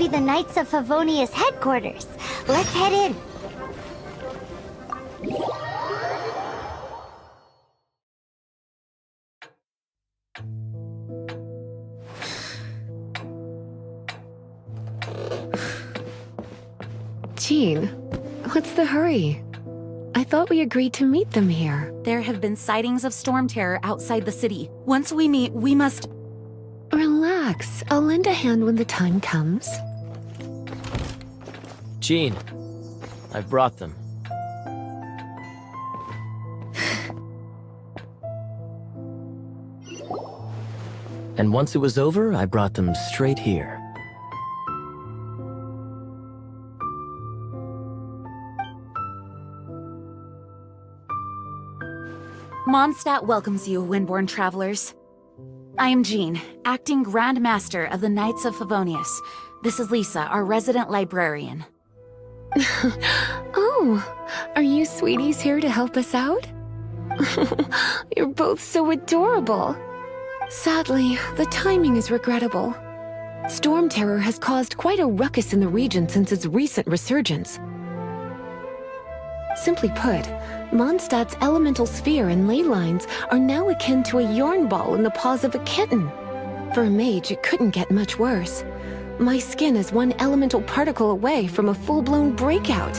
be the Knights of Favonia's headquarters. Let's head in. Jean, what's the hurry? I thought we agreed to meet them here. There have been sightings of storm terror outside the city. Once we meet, we must... Relax. I'll lend a hand when the time comes. Jean, I've brought them. And once it was over, I brought them straight here. Mondstadt welcomes you, Windborn travelers. I am Jean, acting Grand Master of the Knights of Favonius. This is Lisa, our resident librarian. Oh, are you sweeties here to help us out? You're both so adorable. Sadly, the timing is regrettable. Storm terror has caused quite a ruckus in the region since its recent resurgence. Simply put, Mondstadt's elemental sphere and ley lines are now akin to a yarn ball in the paws of a kitten. For a mage, it couldn't get much worse. My skin is one elemental particle away from a full-blown breakout.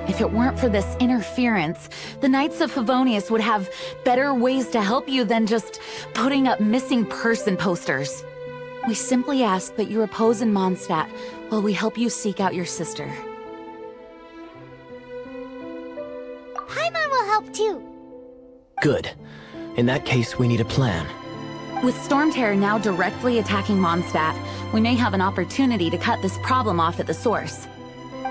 If it weren't for this interference, the Knights of Favonius would have better ways to help you than just putting up missing person posters. We simply ask that you repose in Mondstadt while we help you seek out your sister. Paimon will help too. Good. In that case, we need a plan. With Storm Terror now directly attacking Mondstadt, we may have an opportunity to cut this problem off at the source.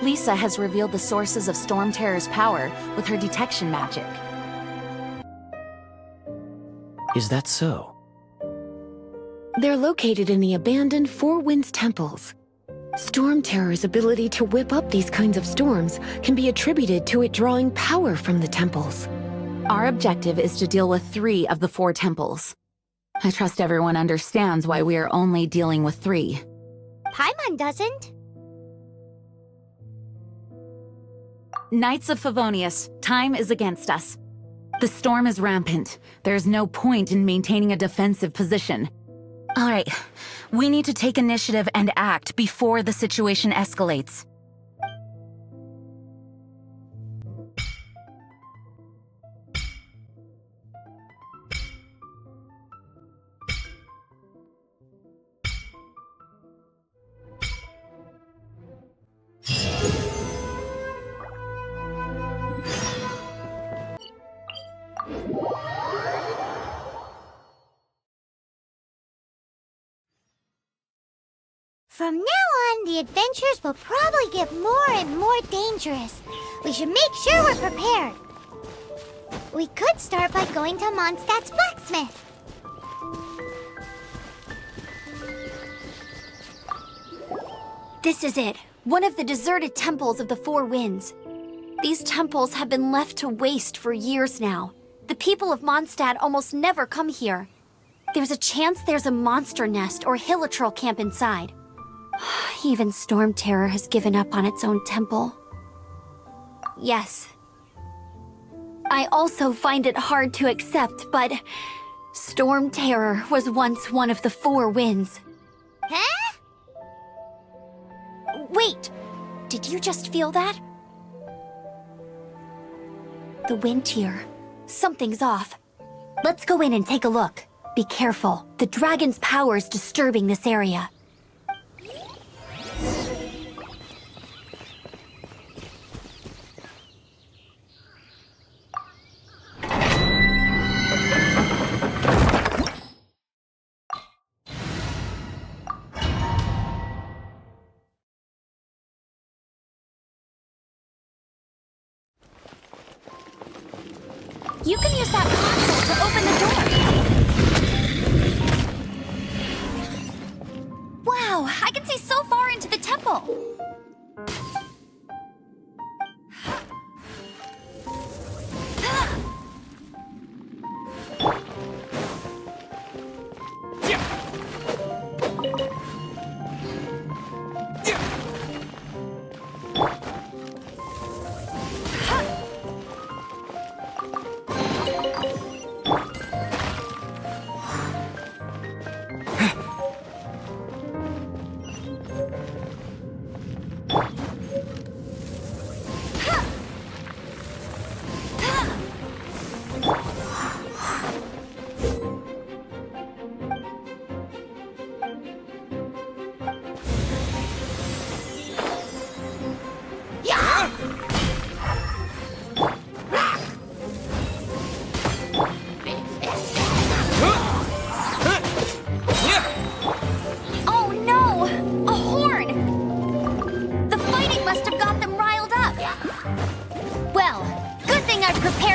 Lisa has revealed the sources of Storm Terror's power with her detection magic. Is that so? They're located in the abandoned Four Winds temples. Storm Terror's ability to whip up these kinds of storms can be attributed to it drawing power from the temples. Our objective is to deal with 3 of the 4 temples. I trust everyone understands why we are only dealing with 3. Paimon doesn't. Knights of Favonius, time is against us. The storm is rampant. There's no point in maintaining a defensive position. All right, we need to take initiative and act before the situation escalates. From now on, the adventures will probably get more and more dangerous. We should make sure we're prepared. We could start by going to Mondstadt's blacksmith. This is it. One of the deserted temples of the Four Winds. These temples have been left to waste for years now. The people of Mondstadt almost never come here. There's a chance there's a monster nest or hilitrol camp inside. Even Storm Terror has given up on its own temple. Yes. I also find it hard to accept, but Storm Terror was once one of the Four Winds. Huh? Wait! Did you just feel that? The wind here. Something's off. Let's go in and take a look. Be careful. The dragon's power is disturbing this area. You can use that console to open the door. Wow, I can see so far into the temple.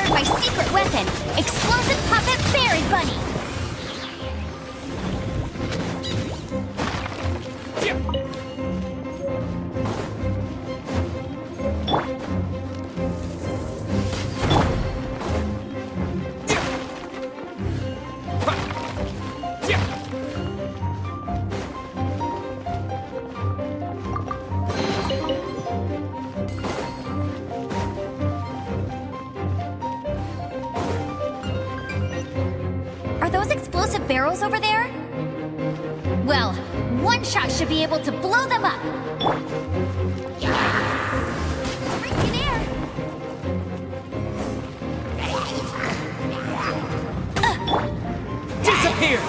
acquired my secret weapon, Explosive Puppet Berry Bunny! Are those explosive barrels over there? Well, one shot should be able to blow them up! Risky there! Disappear!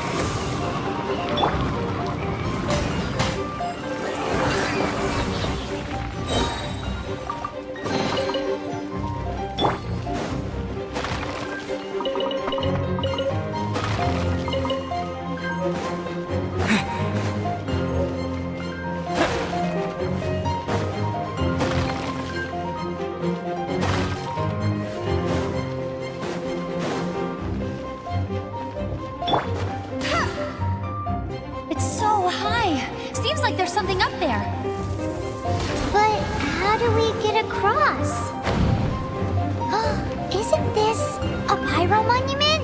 It's so high! Seems like there's something up there. But how do we get across? Isn't this a pyro monument?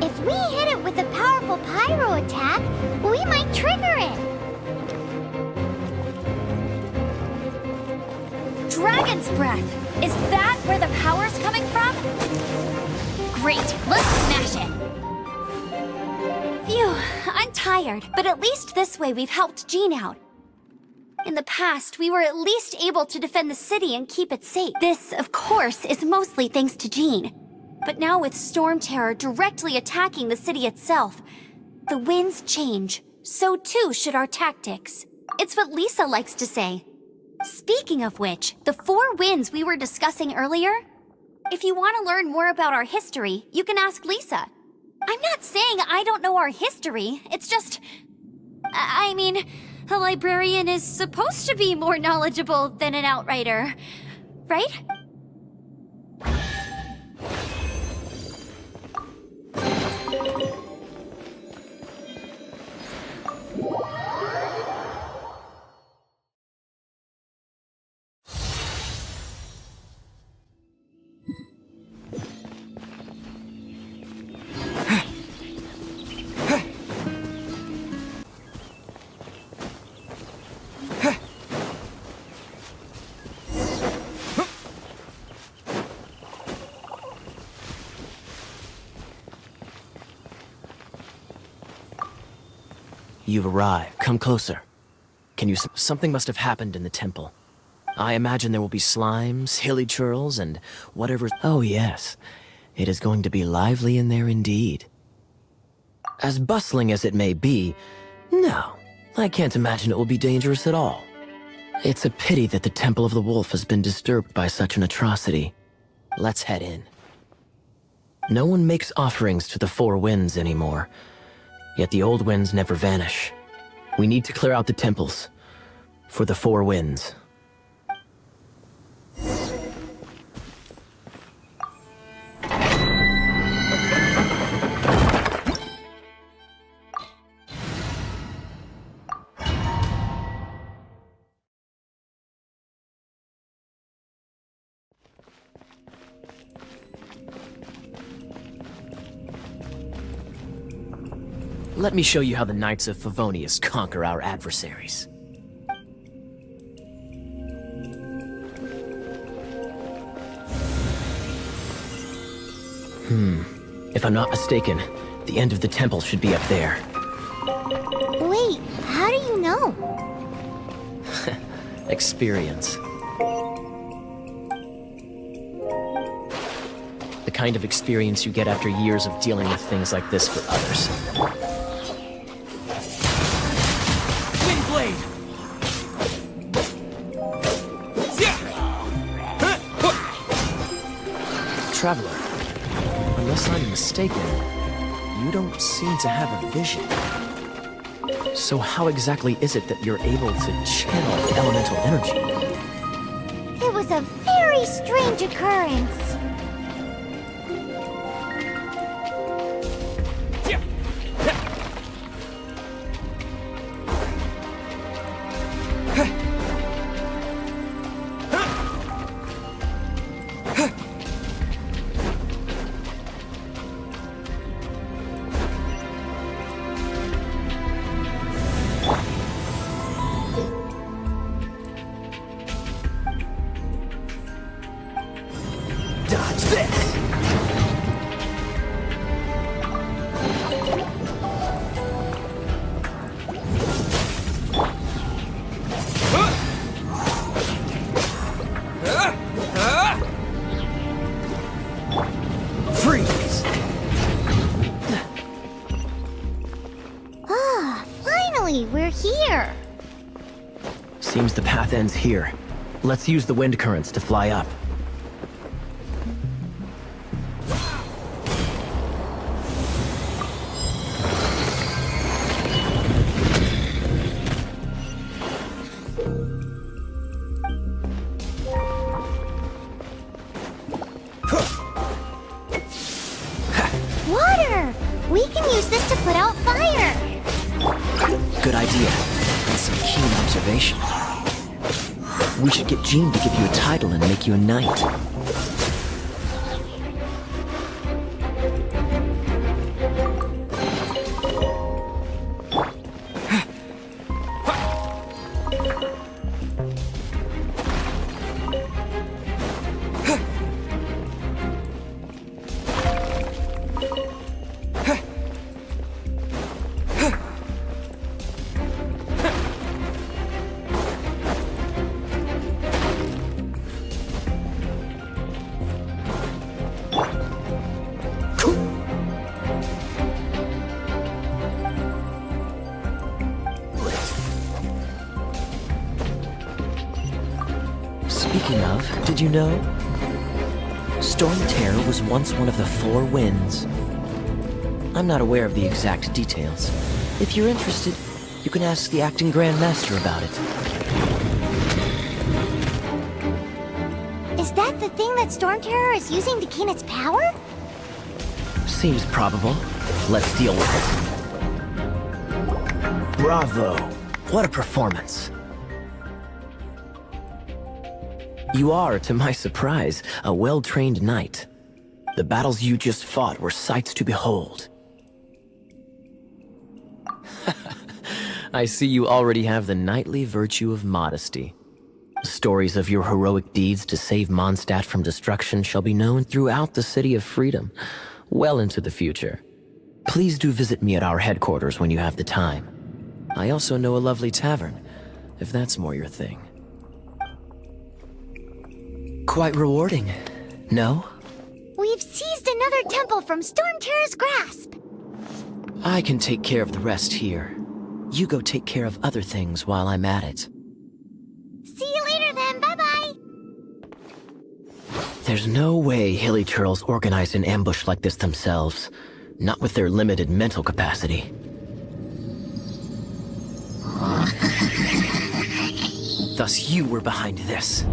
If we hit it with a powerful pyro attack, we might trigger it. Dragon's Breath! Is that where the power's coming from? Great, let's smash it! Phew, I'm tired, but at least this way we've helped Jean out. In the past, we were at least able to defend the city and keep it safe. This, of course, is mostly thanks to Jean. But now with Storm Terror directly attacking the city itself, the winds change. So too should our tactics. It's what Lisa likes to say. Speaking of which, the 4 winds we were discussing earlier? If you want to learn more about our history, you can ask Lisa. I'm not saying I don't know our history, it's just... I mean, a librarian is supposed to be more knowledgeable than an outrider, right? You've arrived. Come closer. Can you... Something must have happened in the temple. I imagine there will be slimes, hilly churls, and whatever... Oh yes. It is going to be lively in there indeed. As bustling as it may be, no. I can't imagine it will be dangerous at all. It's a pity that the Temple of the Wolf has been disturbed by such an atrocity. Let's head in. No one makes offerings to the 4 winds anymore. Yet the old winds never vanish. We need to clear out the temples. For the 4 winds. Let me show you how the Knights of Favonius conquer our adversaries. If I'm not mistaken, the end of the temple should be up there. Wait, how do you know? Experience. The kind of experience you get after years of dealing with things like this for others. Windblade! Traveler, unless I'm mistaken, you don't seem to have a vision. So how exactly is it that you're able to channel elemental energy? It was a very strange occurrence. Seems the path ends here. Let's use the wind currents to fly up. Water! We can use this to put out fire! Good idea. That's some keen observation. We should get Jean to give you a title and make you a knight. Speaking of, did you know? Storm Terror was once one of the Four Winds. I'm not aware of the exact details. If you're interested, you can ask the acting Grand Master about it. Is that the thing that Storm Terror is using to gain its power? Seems probable. Let's deal with it. Bravo! What a performance! You are, to my surprise, a well-trained knight. The battles you just fought were sights to behold. I see you already have the knightly virtue of modesty. Stories of your heroic deeds to save Mondstadt from destruction shall be known throughout the City of Freedom, well into the future. Please do visit me at our headquarters when you have the time. I also know a lovely tavern, if that's more your thing. Quite rewarding, no? We've seized another temple from Storm Terror's grasp! I can take care of the rest here. You go take care of other things while I'm at it. See you later then, bye-bye! There's no way hilly churls organized an ambush like this themselves. Not with their limited mental capacity. Thus you were behind this.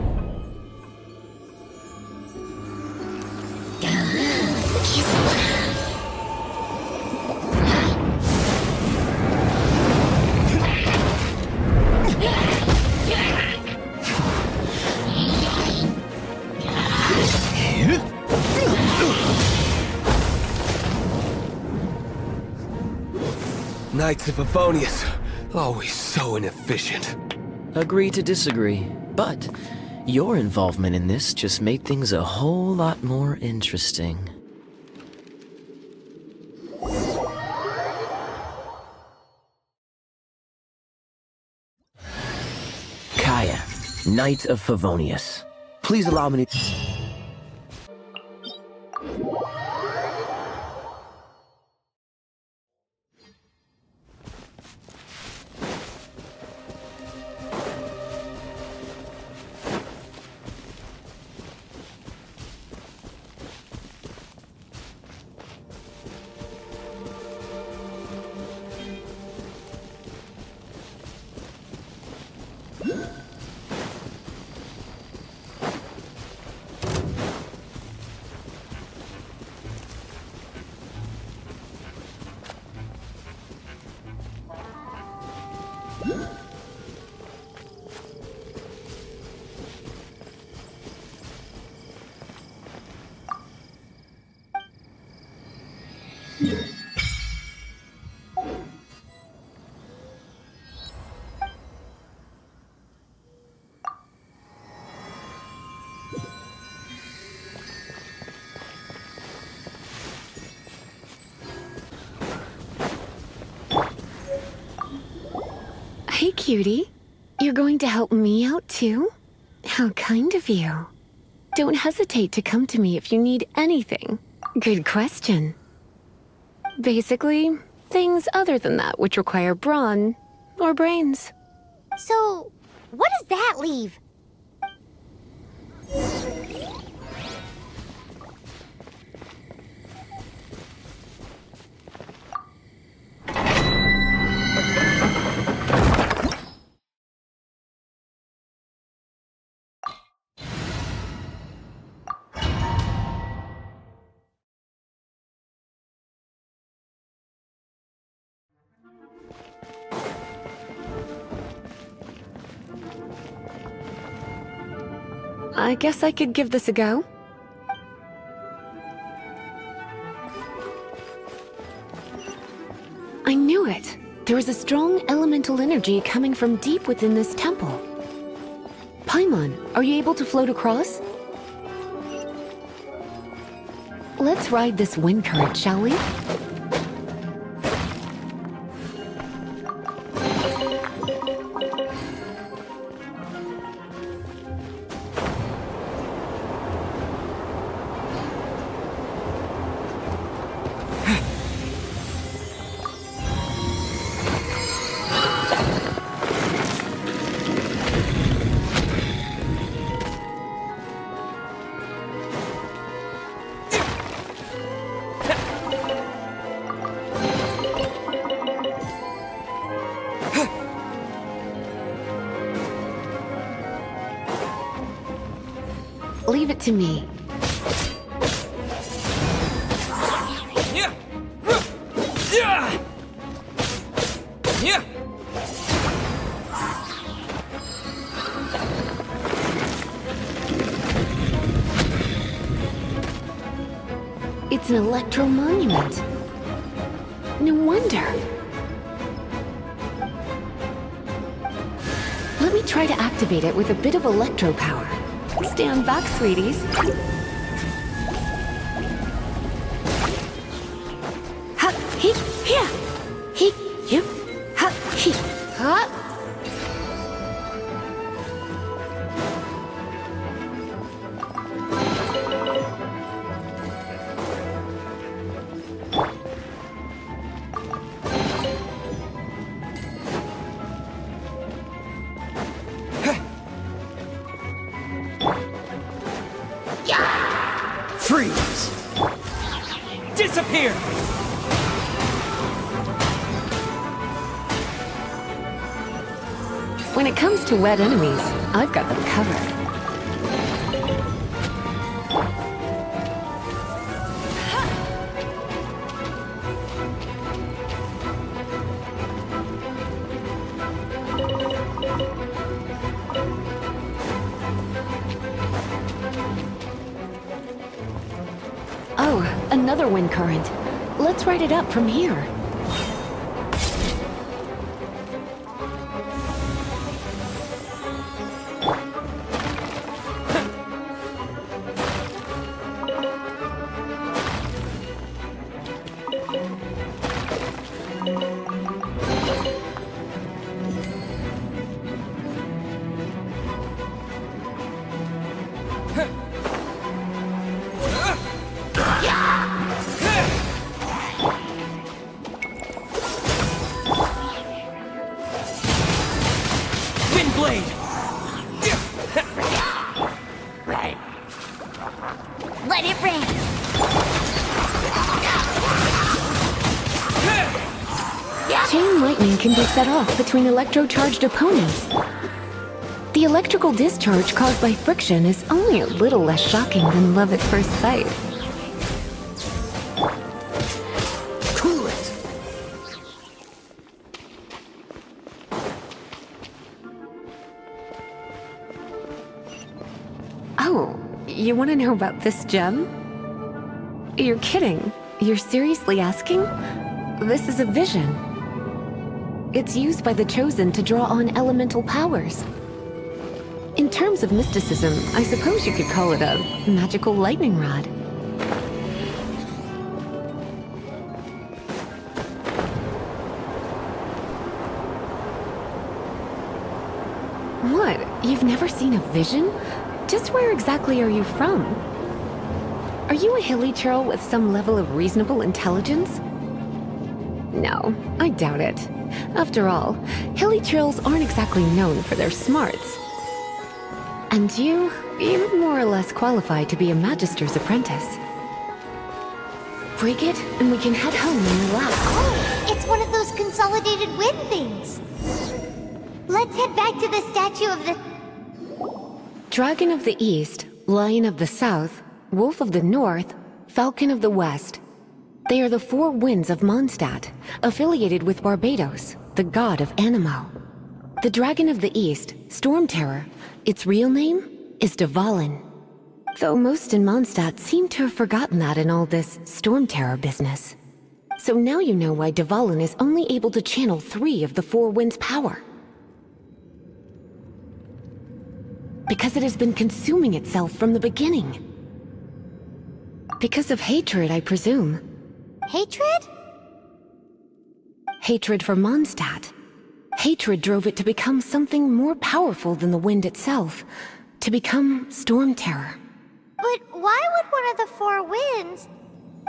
Knights of Favonius, always so inefficient. Agree to disagree, but your involvement in this just made things a whole lot more interesting. Kaya, Knight of Favonius. Please allow me to... Hey, cutie. You're going to help me out, too? How kind of you. Don't hesitate to come to me if you need anything. Good question. Basically, things other than that which require brawn or brains. So, What does that leave? I guess I could give this a go. I knew it! There is a strong elemental energy coming from deep within this temple. Paimon, are you able to float across? Let's ride this wind current, shall we? Leave it to me. It's an electro monument. No wonder. Let me try to activate it with a bit of electro power. Stand back, sweeties. Ha, he, here. He, you, ha, he, ha. Freeze! Disappear! When it comes to wet enemies, I've got them covered. Oh, another wind current. Let's ride it up from here. Let it rain! Chain lightning can be set off between electro-charged opponents. The electrical discharge caused by friction is only a little less shocking than love at first sight. Cool it! Oh, you want to know about this gem? You're kidding. You're seriously asking? This is a vision. It's used by the Chosen to draw on elemental powers. In terms of mysticism, I suppose you could call it a magical lightning rod. What? You've never seen a vision? Just where exactly are you from? Are you a hilly churl with some level of reasonable intelligence? No, I doubt it. After all, hilly trills aren't exactly known for their smarts. And you're more or less qualified to be a Magister's apprentice. Break it, and we can head home and relax. Oh, it's one of those consolidated wind things. Let's head back to the statue of the... Dragon of the East, Lion of the South, Wolf of the North, Falcon of the West. They are the four winds of Mondstadt, affiliated with Barbados, the god of Anemo. The Dragon of the East, Storm Terror, its real name is Dvalin. Though most in Mondstadt seem to have forgotten that in all this Storm Terror business. So now you know why Dvalin is only able to channel 3 of the four winds' power. Because it has been consuming itself from the beginning. Because of hatred, I presume. Hatred? Hatred for Mondstadt. Hatred drove it to become something more powerful than the wind itself. To become Storm Terror. But why would one of the four winds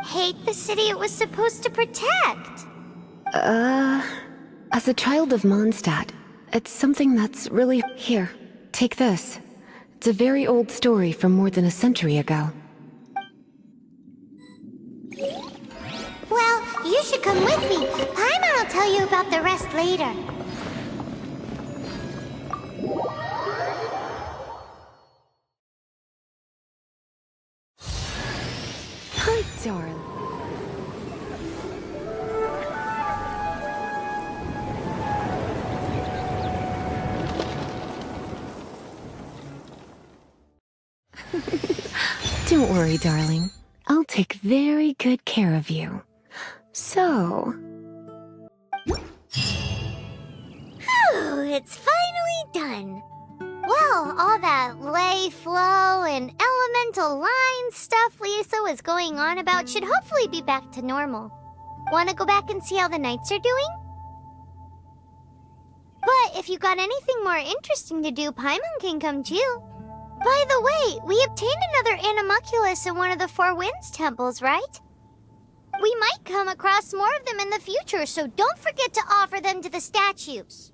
hate the city it was supposed to protect? As a child of Mondstadt, it's something that's really... Here, take this. It's a very old story from more than a century ago. Well, you should come with me. Paimon will tell you about the rest later. Hi, darling. Don't worry, darling. I'll take very good care of you. So... Phew, it's finally done. Well, all that ley flow and elemental line stuff Lisa was going on about should hopefully be back to normal. Want to go back and see how the knights are doing? But if you got anything more interesting to do, Paimon can come too. By the way, we obtained another Animalculus in one of the Four Winds temples, right? We might come across more of them in the future, so don't forget to offer them to the statues.